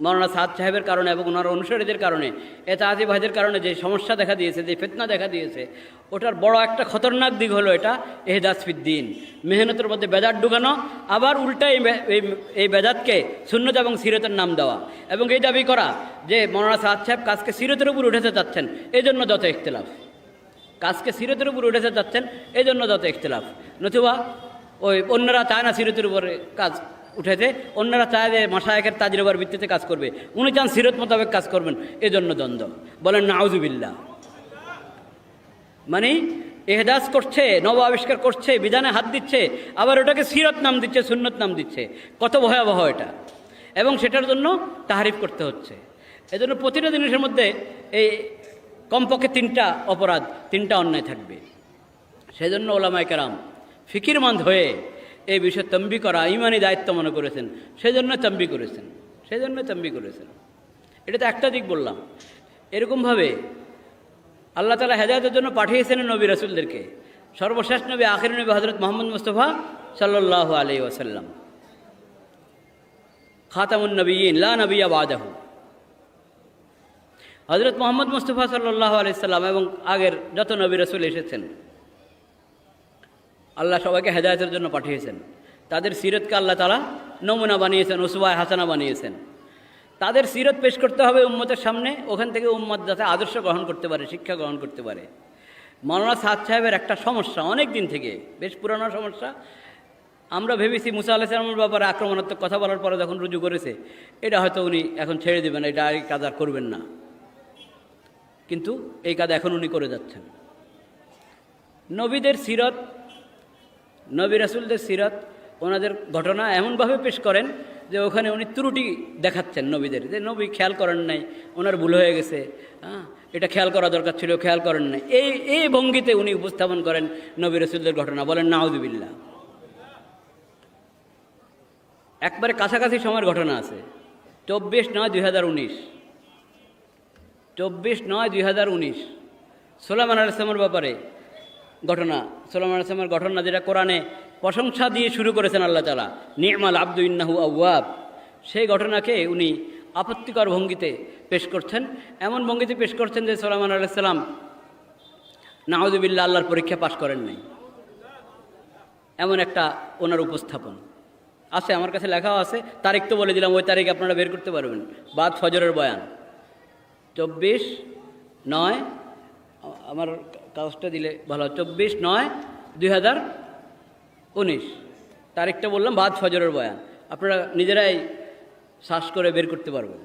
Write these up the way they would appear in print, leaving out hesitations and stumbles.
মৌলানা সাদ সাহেবের কারণে এবং ওনার অনুসারীদের কারণে এতাআতি ভাইদের কারণে যে সমস্যা দেখা দিয়েছে, যে ফিতনা দেখা দিয়েছে, ওটার বড় একটা খতরনাক দিক হলো এটা ইহদাস ফিদ্দিন, মেহনতের মধ্যে বেদাত ঢুকানো, আবার উল্টা এই বেদাতকে সুন্নত এবং সিরতের নাম দেওয়া, এবং এই দাবি করা যে মৌলানা সাদ সাহেব কাজকে সিরতের উপর উঠাতে চাচ্ছেন, এই জন্য যত ইখতিলাফ, কাজকে সিরতের উপর উঠাতে চাচ্ছেন এই জন্য যত ইখতিলাফ। নতুবা ওই অন্যরা চায় না সিরতের উপরে কাজ উঠেছে, অন্যরা চায় যে মাশায়েখের তাজরিবার ভিত্তিতে কাজ করবে, উনি চান সিরত মোতাবেক কাজ করবেন, এজন্য দ্বন্দ্ব। বলেন নাউজুবিল্লাহ। মানে ইহদাস করছে, নব আবিষ্কার করছে, বিধানে হাত দিচ্ছে, আবার ওটাকে সিরত নাম দিচ্ছে, সুন্নত নাম দিচ্ছে। কত ভয়াবহ এটা! এবং সেটার জন্য তাহরিফ করতে হচ্ছে। এজন্য প্রতিটা জিনিসের মধ্যে এই কমপক্ষে 3টা অপরাধ, 3টা অন্যায় থাকবে। সেজন্য ওলামায়ে কেরাম ফিকিরমন্দ হয়ে এই বিষয়ে তম্বি করা ইমানি দায়িত্ব মনে করেছেন, সেজন্য তম্বি করেছেন। এটা তো একটা দিক বললাম। এরকমভাবে আল্লাহ তাআলা হেদায়েতের জন্য পাঠিয়েছেন নবী রাসূলদেরকে। সর্বশেষ নবী, আখির নবী হযরত মুহাম্মদ মুস্তাফা সাল্লাল্লাহু আলাইহি ওয়াসাল্লাম, খাতামুন নবিয়্যিন লা নবিয়্যা বাদাহু। হযরত মুহাম্মদ মুস্তাফা সাল্লাল্লাহু আলাইহি সাল্লাম এবং আগের যত নবী রাসূল এসেছেন, আল্লাহ সবাইকে হেদায়েতের জন্য পাঠিয়েছেন। তাদের সিরতকে আল্লাহ তাআলা নমুনা বানিয়েছেন, উসওয়ায়ে হাসানা বানিয়েছেন। তাদের সিরত পেশ করতে হবে উম্মতের সামনে, ওখান থেকে উম্মত যাতে আদর্শ গ্রহণ করতে পারে, শিক্ষা গ্রহণ করতে পারে। মৌলানা সাদ সাহেবের একটা সমস্যা, অনেক দিন থেকে, বেশ পুরানো সমস্যা। আমরা ভেবেছি মুসা আলাইহিস সালামের ব্যাপারে আক্রমণাত্মক কথা বলার পরে যখন রুজু করেছে, এটা হয়তো উনি এখন ছেড়ে দেবেন, এটা এই কাজ আর করবেন না। কিন্তু এই কাজ এখন উনি করে যাচ্ছেন। নবীদের সিরত, নবী রাসূলদের সিরত, ওনাদের ঘটনা এমনভাবে পেশ করেন যে ওখানে উনি ত্রুটি দেখাচ্ছেন নবীদের, যে নবী খেয়াল করেন নাই, ওনার ভুল হয়ে গেছে, এটা খেয়াল করা দরকার ছিল, খেয়াল করেন নাই। এই ভঙ্গিতে উনি উপস্থাপন করেন নবী রাসূলদের ঘটনা। বলেন নাউযুবিল্লাহ। একবারে কাছাকাছি সময়ের ঘটনা আছে। 24/9/2019, 24/9/2019 সুলাইমান আলাইহিস সালামের ব্যাপারে ঘটনা। সুলাইমান আলাইহিস সালামের ঘটনা যেটা কোরআনে প্রশংসা দিয়ে শুরু করেছেন আল্লাহ তাআলা, নি'মাল আবদু ইন্নাহু আওয়াব। সেই ঘটনাকে উনি আপত্তিকর ভঙ্গিতে পেশ করছেন, এমন ভঙ্গিতে পেশ করছেন যে সুলাইমান আলাইহিস সালাম নাউযুবিল্লাহ আল্লাহর পরীক্ষা পাশ করেন নাই, এমন একটা ওনার উপস্থাপন আছে। আমার কাছে লেখাও আছে, তারিখ তো বলে দিলাম, ওই তারিখ আপনারা বের করতে পারবেন। বাদ ফজরের বয়ান 24/9, আমার কাগজটা দিলে ভালো, 24/9/2019 তারিখটা বললাম, বাদ ফজরের বয়ান। আপনারা নিজেরাই সার্চ করে বের করতে পারবেন।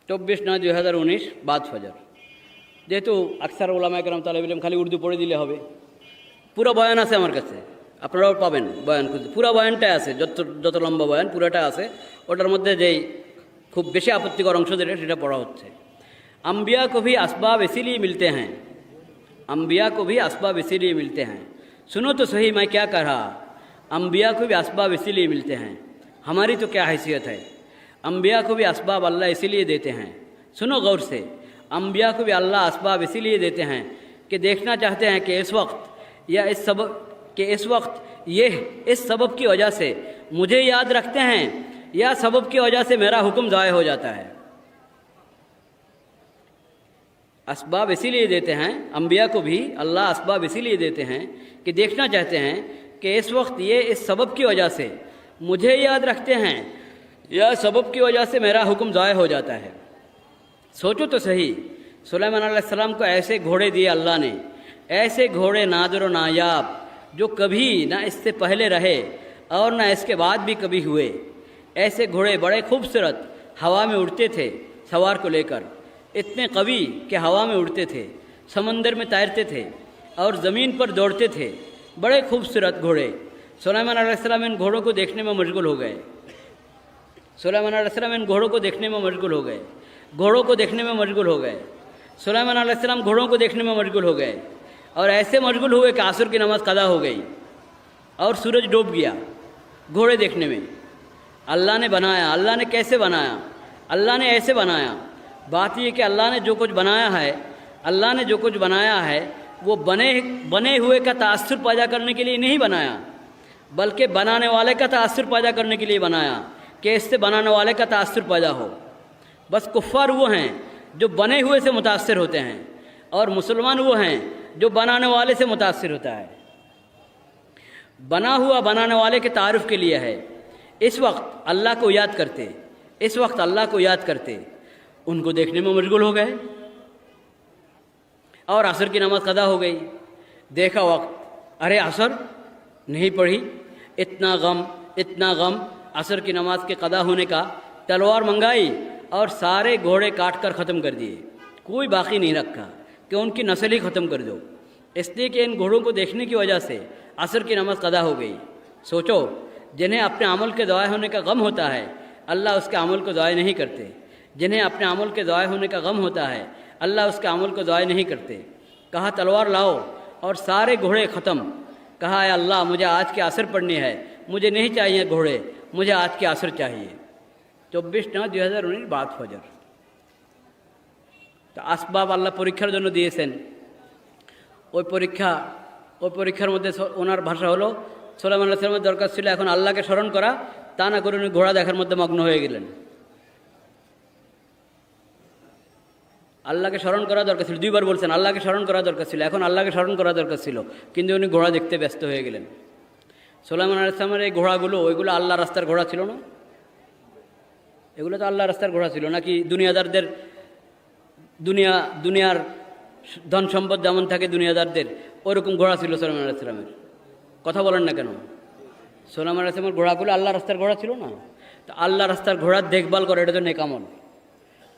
চব্বিশ 9/2019 বাদ ফজর। যেহেতু আকসার ওলামায়ে কেরাম তালেব ইলম খালি উর্দু পড়ে দিলে হবে, পুরো বয়ান আছে আমার কাছে, আপনারাও পাবেন বয়ান খুঁজে। পুরো বয়ানটাই আছে, যত লম্বা বয়ান পুরোটা আছে। ওটার মধ্যে যেই খুব বেশি আপত্তিকর অংশ যেটা, সেটা পড়া হচ্ছে। अम्बिया को भी असबाब इसीलिए मिलते हैं, अम्बिया को भी असबाब इसीलिए मिलते हैं। सुनो तो सही मैं क्या कह रहा, अम्बिया को भी असबाब इसीलिए मिलते हैं, हमारी तो क्या हैसियत है। अम्बिया को भी असबाब अल्लाह इसीलिए देते हैं, सुनो गौर से, अम्बिया को भी अल्लाह असबाब इसीलिए देते हैं कि देखना चाहते हैं कि इस वक्त या इस सबब कि इस वक्त ये इस सबब की वजह से मुझे याद रखते हैं या सबब की वजह से मेरा हुक्म ज़ाय हो जाता है। असबाब इसीलिए देते हैं, अम्बिया को भी अल्लाह असबाब इसीलिए देते हैं कि देखना चाहते हैं कि इस वक्त ये इस सबब की वजह से मुझे याद रखते हैं या सबब की वजह से मेरा हुक्म ज़ाय हो जाता है। सोचो तो सही, सुलेमान अलैहिस्सलाम को ऐसे घोड़े दिए अल्लाह ने, ऐसे घोड़े नादर व नायाब जो कभी ना इससे पहले रहे और ना इसके बाद भी कभी हुए। ऐसे घोड़े बड़े खूबसूरत हवा में उड़ते थे सवार को लेकर, इतने कवि कि हवा में उड़ते थे, समंदर में तैरते थे और ज़मीन पर दौड़ते थे। बड़े खूबसूरत घोड़े। सुलेमान अलैहिस्सलाम इन घोड़ों को देखने में मशगूल हो गए, सुलेमान अलैहिस्सलाम इन घोड़ों को देखने में मशगूल हो गए, घोड़ों को देखने में मशगूल हो गए। सुलेमान अलैहिस्सलाम घोड़ों को देखने में मशगूल हो गए और ऐसे मशगूल हुए कि असर की नमाज कदा हो गई और सूरज डूब गया घोड़े देखने में। अल्लाह ने बनाया, अल्लाह ने कैसे बनाया, अल्लाह ने ऐसे बनाया बात ये कि अल्लाह ने जो कुछ बनाया है, अल्लाह ने जो कुछ बनाया है वो बने हुए का तासुर पैदा करने के लिए नहीं बनाया, बल्कि बनाने वाले का तासुर पैदा करने के लिए बनाया कि इससे बनाने वाले का तासुर पैदा हो। बस कुफ़ार वो हैं जो बने हुए से मुतासर होते हैं, और मुसलमान वो हैं जो बनाने वाले से मुतासर होता है। बना हुआ बनाने वाले के तारुफ के लिए है। इस वक्त अल्लाह को याद करते, इस वक्त अल्लाह को याद करते उनको देखने में मशगूल हो गए, और असर की नमाज कदा हो गई। देखा वक्त, अरे असर नहीं पढ़ी, इतना गम असर की नमाज के कदा होने का। तलवार मंगाई और सारे घोड़े काट कर ख़त्म कर दिए, कोई बाकी नहीं रखा कि उनकी नस्ल ही ख़त्म कर दो, इसलिए कि इन घोड़ों को देखने की वजह से असर की नमाज कदा हो गई। सोचो, जिन्हें अपने अमल के ज़ाय होने का गम होता है, अल्लाह उसके अमल को ज़ाय नहीं करते। जिन्हें अपने अमल के ज़ाय होने का गम होता है, अल्लाह उसके अमल को ज़ाय नहीं करते। कहा तलवार लाओ और सारे घोड़े ख़त्म। कहा है अल्लाह, मुझे आज के असर पढ़नी है, मुझे नहीं चाहिए घोड़े, मुझे आज के असर चाहिए। 24/9/2019 बाद ফজর। তো আসবাব আল্লাহ পরীক্ষার জন্য দিয়েছেন। ওই পরীক্ষার মধ্যে ওনার ভাষা হলো, সুলাইমান আলাইহিস সালামের দরকার ছিল এখন আল্লাহকে স্মরণ করা, তা না করে উনি ঘোড়া দেখার মধ্যে মগ্ন হয়ে গেলেন। আল্লাহকে স্মরণ করা দরকার ছিল, দুইবার বলছেন আল্লাহকে স্মরণ করা দরকার ছিল, এখন আল্লাহকে স্মরণ করা দরকার ছিল, কিন্তু উনি ঘোড়া দেখতে ব্যস্ত হয়ে গেলেন। সুলাইমান আলাইহিস সালামের এই ঘোড়াগুলো, ওইগুলো আল্লাহ রাস্তার ঘোড়া ছিল না? এগুলো তো আল্লাহ রাস্তার ঘোড়া ছিল নাকি? দুনিয়াদারদের দুনিয়ার ধন সম্পদ যেমন থাকে দুনিয়াদারদের, ওরকম ঘোড়া ছিল সুলাইমান আলাইহিস সালামের? কথা বলেন না কেন? সুলাইমান আলাইহিস সালামের ঘোড়াগুলো আল্লাহ রাস্তার ঘোড়া ছিল না? তো আল্লাহ রাস্তার ঘোড়ার দেখভাল করে, এটা তো নেক আমল।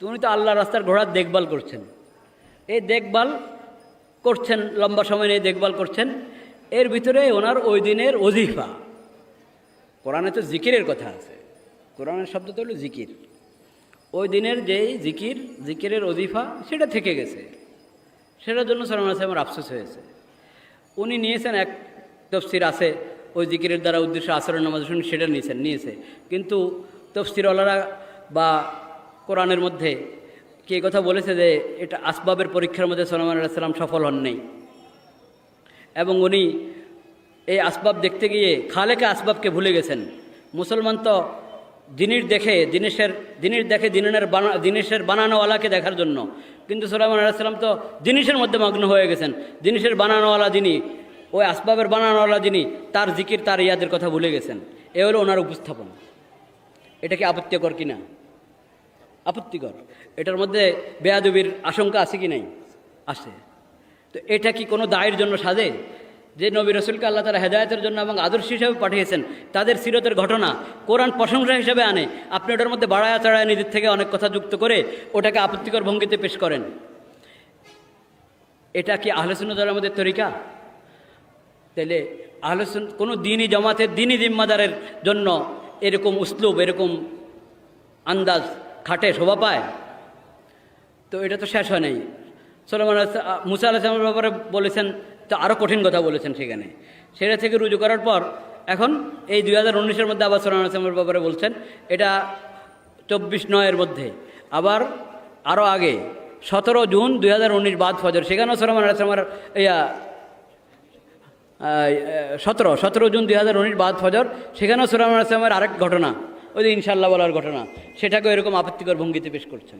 তুমি তো আল্লাহ রাস্তার ঘোড়ার দেখভাল করছেন, এই দেখভাল করছেন, লম্বা সময় নিয়ে দেখভাল করছেন। এর ভিতরে ওনার ওই দিনের ওজিফা, কোরআনে তো জিকিরের কথা আছে, কোরআনের শব্দ তো হলো জিকির। ওই দিনের যেই জিকিরের ওজিফা সেটা থেকে গেছে, সেটার জন্য সুলাইমান আলাইহিস সালামের আফসোস হয়েছে। উনি নিয়েছেন, এক তফসির আছে ওই জিকিরের দ্বারা উদ্দেশ্য আসরের নামাজ শুনে সেটা নিয়েছে, কিন্তু তফসিরওয়ালারা বা কোরআনের মধ্যে কে কথা বলেছে যে এটা আসবাবের পরীক্ষার মধ্যে সুলাইমান আলাইহিস সালাম সফল হন নাই, এবং উনি এই আসবাব দেখতে গিয়ে খালেকা আসবাবকে ভুলে গেছেন। মুসলমান তো জিনিস দেখে জিনিসের বানানোওয়ালাকে দেখার জন্য, কিন্তু সুলাইমান আলাইহিস সালাম তো জিনিসের মধ্যে মগ্ন হয়ে গেছেন। জিনিসের বানানোওয়ালা যিনি, ওই আসবাবের বানানোওয়ালা যিনি, তার জিকির তার ইয়াদের কথা ভুলে গেছেন। এ হলো ওনার উপস্থাপন। এটা কি আপত্তিকর কিনা? আপত্তিকর। এটার মধ্যে বেয়াদবির আশঙ্কা আছে কি নাই? আছে। তো এটা কি কোনো দায়ের জন্য সাজে? যে নবী রসুলকে আল্লাহ তাআলা হেদায়েতের জন্য এবং আদর্শ হিসাবে পাঠিয়েছেন, তাদের সিরতের ঘটনা কোরআন প্রশংসা হিসেবে আনে, আপনি ওটার মধ্যে বাড়ায়া চাড়ায় নিজের থেকে অনেক কথা যুক্ত করে ওটাকে আপত্তিকর ভঙ্গিতে পেশ করেন। এটা কি আহলে সুন্নাত ওয়াল জামাতের তরিকা? তাহলে আহলে সুন্নাত কোনো দিনই জামাতের দিনই জিম্মাদারের জন্য এরকম উসলুব, এরকম আন্দাজ খাটে, শোভা পায়? তো এটা তো শেষ হয় নাই। মুসা আলাইহিস সালামের ব্যাপারে বলেছেন, তো আরও কঠিন কথা বলেছেন সেখানে। সেটা থেকে রুজু করার পর এখন এই 2019-এর মধ্যে আবার সুলাইমান আলাইহিস সালামের ব্যাপারে বলছেন, এটা 24/9-এর মধ্যে। আবার আরও আগে 17 জুন 2019 বাদ ফজর, সেখানেও সুলাইমান আলাইহিস সালামের 17 জুন 2019 বাদ ফজর, সেখানেও সুলাইমান আলাইহিস সালামের আরেক ঘটনা, ওই যে ইনশাআল্লাহ বলার ঘটনা, সেটাকেও এরকম আপত্তিকর ভঙ্গিতে পেশ করছেন।